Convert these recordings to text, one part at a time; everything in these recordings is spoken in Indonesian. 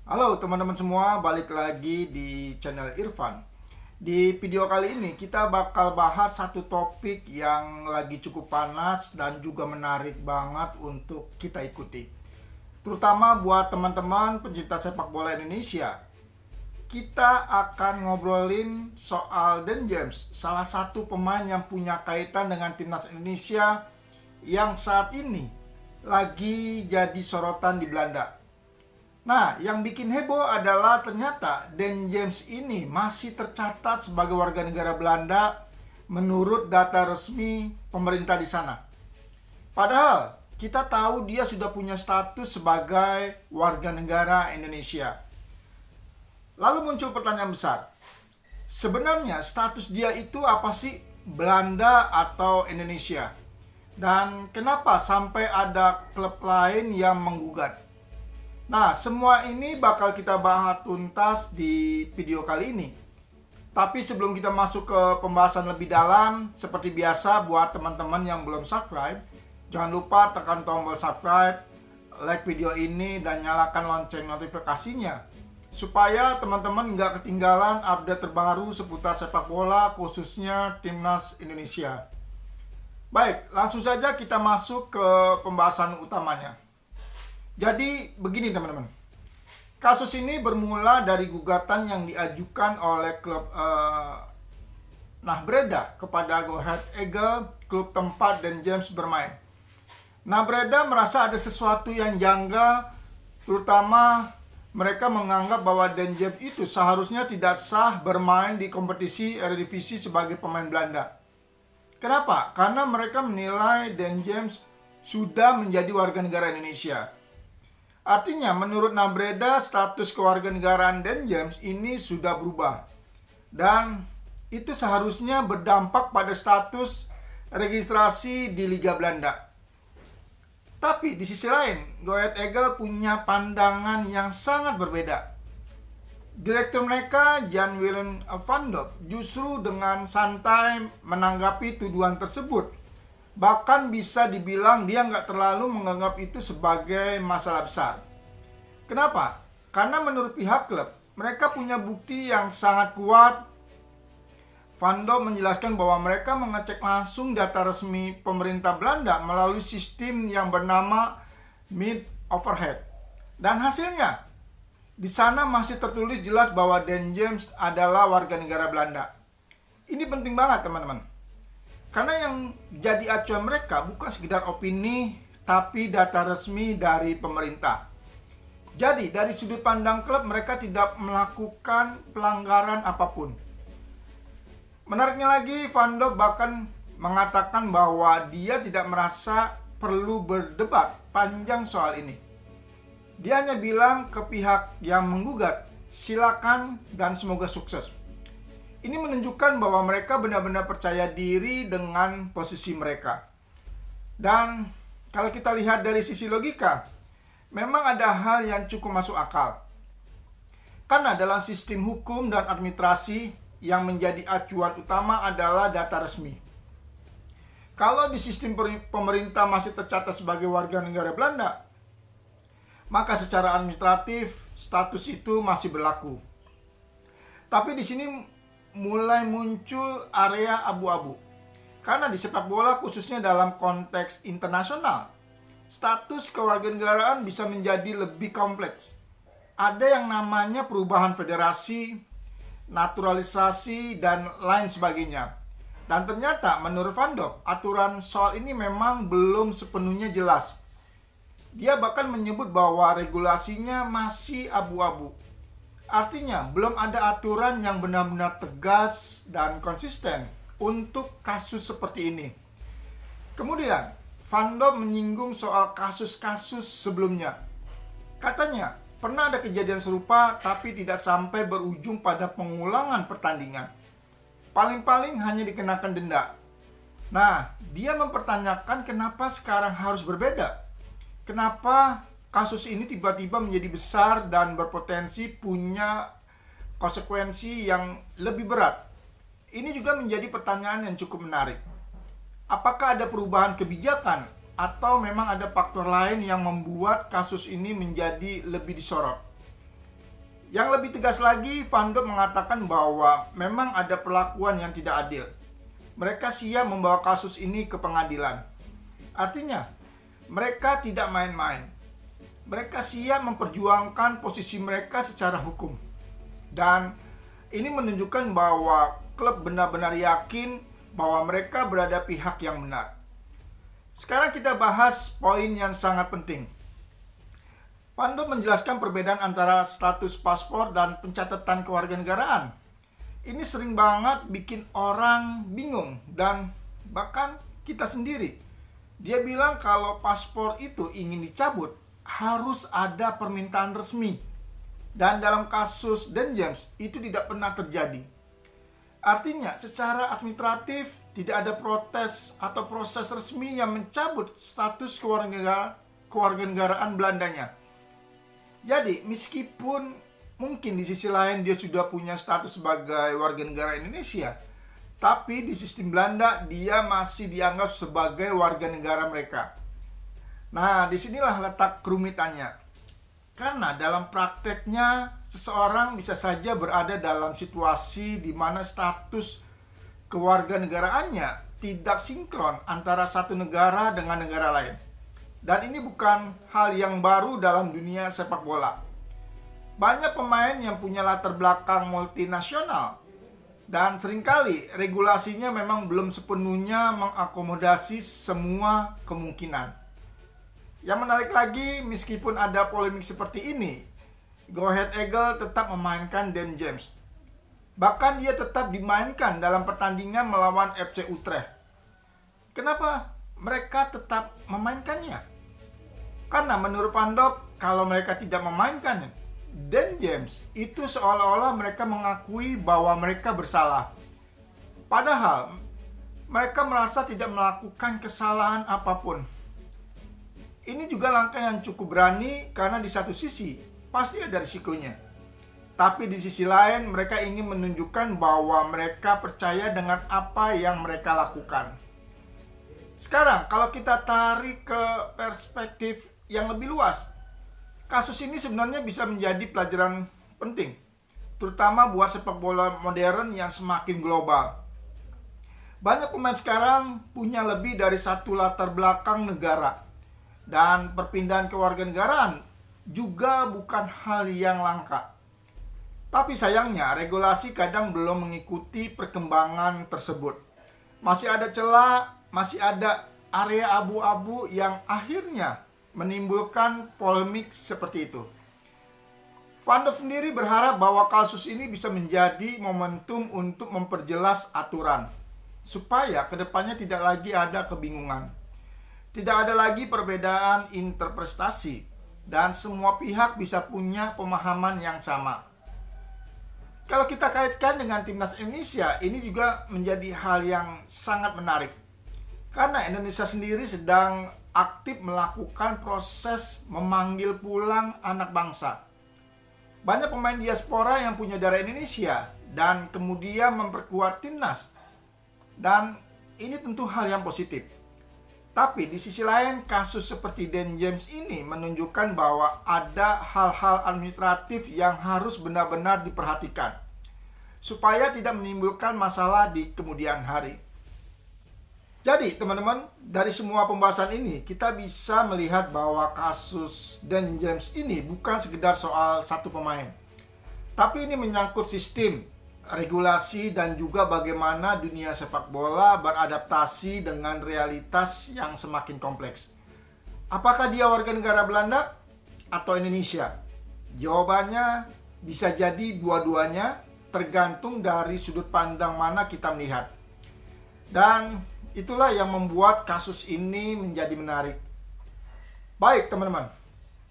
Halo teman-teman semua, balik lagi di channel Irfan. Di video kali ini kita bakal bahas satu topik yang lagi cukup panas dan juga menarik banget untuk kita ikuti. Terutama buat teman-teman pencinta sepak bola Indonesia. Kita akan ngobrolin soal Dan James, salah satu pemain yang punya kaitan dengan timnas Indonesia yang saat ini lagi jadi sorotan di Belanda. Nah, yang bikin heboh adalah ternyata Dan James ini masih tercatat sebagai warga negara Belanda menurut data resmi pemerintah di sana. Padahal kita tahu dia sudah punya status sebagai warga negara Indonesia. Lalu muncul pertanyaan besar. Sebenarnya status dia itu apa sih? Belanda atau Indonesia? Dan kenapa sampai ada klub lain yang menggugat? Nah, semua ini bakal kita bahas tuntas di video kali ini. Tapi sebelum kita masuk ke pembahasan lebih dalam, seperti biasa buat teman-teman yang belum subscribe, jangan lupa tekan tombol subscribe, like video ini, dan nyalakan lonceng notifikasinya. Supaya teman-teman nggak ketinggalan update terbaru seputar sepak bola, khususnya Timnas Indonesia. Baik, langsung saja kita masuk ke pembahasan utamanya. Jadi begini teman-teman, kasus ini bermula dari gugatan yang diajukan oleh klub Breda kepada Go Ahead Eagles, klub tempat Dan James bermain. Breda merasa ada sesuatu yang janggal, terutama mereka menganggap bahwa Dan James itu seharusnya tidak sah bermain di kompetisi Eredivisie sebagai pemain Belanda. Kenapa? Karena mereka menilai Dan James sudah menjadi warga negara Indonesia. Artinya, menurut Breda, status kewarganegaraan Dan James ini sudah berubah. Dan itu seharusnya berdampak pada status registrasi di Liga Belanda. Tapi di sisi lain, Go Ahead Eagles punya pandangan yang sangat berbeda. Direktur mereka, Jan Willem van Dop, justru dengan santai menanggapi tuduhan tersebut. Bahkan bisa dibilang dia nggak terlalu menganggap itu sebagai masalah besar. Kenapa? Karena menurut pihak klub, mereka punya bukti yang sangat kuat. Van Dop menjelaskan bahwa mereka mengecek langsung data resmi pemerintah Belanda melalui sistem yang bernama Meet Overhead. Dan hasilnya, di sana masih tertulis jelas bahwa Dan James adalah warga negara Belanda. Ini penting banget teman-teman. Karena yang jadi acuan mereka bukan sekedar opini, tapi data resmi dari pemerintah. Jadi dari sudut pandang klub mereka tidak melakukan pelanggaran apapun. Menariknya lagi, Van Dop bahkan mengatakan bahwa dia tidak merasa perlu berdebat panjang soal ini. Dia hanya bilang ke pihak yang menggugat, silakan dan semoga sukses. Ini menunjukkan bahwa mereka benar-benar percaya diri dengan posisi mereka. Dan kalau kita lihat dari sisi logika, memang ada hal yang cukup masuk akal. Karena dalam sistem hukum dan administrasi yang menjadi acuan utama adalah data resmi. Kalau di sistem pemerintah masih tercatat sebagai warga negara Belanda, maka secara administratif status itu masih berlaku. Tapi di sini mulai muncul area abu-abu. Karena di sepak bola khususnya dalam konteks internasional, status kewarganegaraan bisa menjadi lebih kompleks. Ada yang namanya perubahan federasi, naturalisasi, dan lain sebagainya. Dan ternyata menurut Van Dop, aturan soal ini memang belum sepenuhnya jelas. Dia bahkan menyebut bahwa regulasinya masih abu-abu. Artinya, belum ada aturan yang benar-benar tegas dan konsisten untuk kasus seperti ini. Kemudian, Van Dop menyinggung soal kasus-kasus sebelumnya. Katanya, pernah ada kejadian serupa tapi tidak sampai berujung pada pengulangan pertandingan. Paling-paling hanya dikenakan denda. Nah, dia mempertanyakan kenapa sekarang harus berbeda. Kenapa kasus ini tiba-tiba menjadi besar dan berpotensi punya konsekuensi yang lebih berat. Ini juga menjadi pertanyaan yang cukup menarik. Apakah ada perubahan kebijakan atau memang ada faktor lain yang membuat kasus ini menjadi lebih disorot? Yang lebih tegas lagi, Van Dop mengatakan bahwa memang ada perlakuan yang tidak adil. Mereka siap membawa kasus ini ke pengadilan. Artinya, mereka tidak main-main. Mereka siap memperjuangkan posisi mereka secara hukum. Dan ini menunjukkan bahwa klub benar-benar yakin bahwa mereka berada pihak yang benar. Sekarang kita bahas poin yang sangat penting. Van Dop menjelaskan perbedaan antara status paspor dan pencatatan kewarganegaraan. Ini sering banget bikin orang bingung dan bahkan kita sendiri. Dia bilang kalau paspor itu ingin dicabut, harus ada permintaan resmi. Dan dalam kasus Dan James, itu tidak pernah terjadi. Artinya, secara administratif tidak ada protes atau proses resmi yang mencabut status kewarganegaraan Belandanya. Jadi, meskipun mungkin di sisi lain dia sudah punya status sebagai warga negara Indonesia, tapi di sistem Belanda dia masih dianggap sebagai warga negara mereka. Nah, disinilah letak kerumitannya. Karena dalam prakteknya, seseorang bisa saja berada dalam situasi di mana status kewarganegaraannya tidak sinkron antara satu negara dengan negara lain. Dan ini bukan hal yang baru dalam dunia sepak bola. Banyak pemain yang punya latar belakang multinasional. Dan seringkali regulasinya memang belum sepenuhnya mengakomodasi semua kemungkinan. Yang menarik lagi, meskipun ada polemik seperti ini, Go Ahead Eagles tetap memainkan Dan James. Bahkan dia tetap dimainkan dalam pertandingan melawan FC Utrecht. Kenapa mereka tetap memainkannya? Karena menurut Van Dop, kalau mereka tidak memainkan Dan James, itu seolah-olah mereka mengakui bahwa mereka bersalah. Padahal, mereka merasa tidak melakukan kesalahan apapun. Ini juga langkah yang cukup berani karena di satu sisi, pasti ada risikonya. Tapi di sisi lain, mereka ingin menunjukkan bahwa mereka percaya dengan apa yang mereka lakukan. Sekarang, kalau kita tarik ke perspektif yang lebih luas, kasus ini sebenarnya bisa menjadi pelajaran penting, terutama buat sepak bola modern yang semakin global. Banyak pemain sekarang punya lebih dari satu latar belakang negara, dan perpindahan kewarganegaraan juga bukan hal yang langka. Tapi sayangnya regulasi kadang belum mengikuti perkembangan tersebut. Masih ada celah, masih ada area abu-abu yang akhirnya menimbulkan polemik seperti itu. Van Dop sendiri berharap bahwa kasus ini bisa menjadi momentum untuk memperjelas aturan, supaya kedepannya tidak lagi ada kebingungan. Tidak ada lagi perbedaan interpretasi, dan semua pihak bisa punya pemahaman yang sama. Kalau kita kaitkan dengan timnas Indonesia, ini juga menjadi hal yang sangat menarik. Karena Indonesia sendiri sedang aktif melakukan proses memanggil pulang anak bangsa. Banyak pemain diaspora yang punya darah Indonesia dan kemudian memperkuat timnas. Dan ini tentu hal yang positif. Tapi di sisi lain, kasus seperti Dan James ini menunjukkan bahwa ada hal-hal administratif yang harus benar-benar diperhatikan, supaya tidak menimbulkan masalah di kemudian hari. Jadi teman-teman, dari semua pembahasan ini kita bisa melihat bahwa kasus Dan James ini bukan sekedar soal satu pemain, tapi ini menyangkut sistem, regulasi, dan juga bagaimana dunia sepak bola beradaptasi dengan realitas yang semakin kompleks. Apakah dia warga negara Belanda atau Indonesia? Jawabannya bisa jadi dua-duanya, tergantung dari sudut pandang mana kita melihat. Dan itulah yang membuat kasus ini menjadi menarik. Baik teman-teman,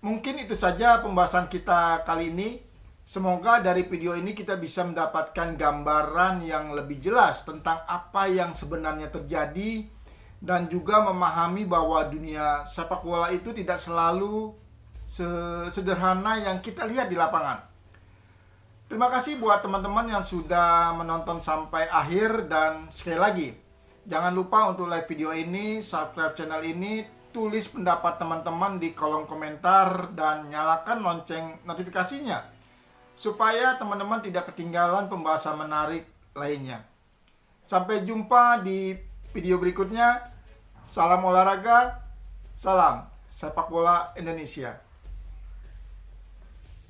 mungkin itu saja pembahasan kita kali ini. Semoga dari video ini kita bisa mendapatkan gambaran yang lebih jelas tentang apa yang sebenarnya terjadi, dan juga memahami bahwa dunia sepak bola itu tidak selalu sesederhana yang kita lihat di lapangan. Terima kasih buat teman-teman yang sudah menonton sampai akhir, dan sekali lagi, jangan lupa untuk like video ini, subscribe channel ini, tulis pendapat teman-teman di kolom komentar, dan nyalakan lonceng notifikasinya supaya teman-teman tidak ketinggalan pembahasan menarik lainnya. Sampai jumpa di video berikutnya. Salam olahraga, salam sepak bola Indonesia.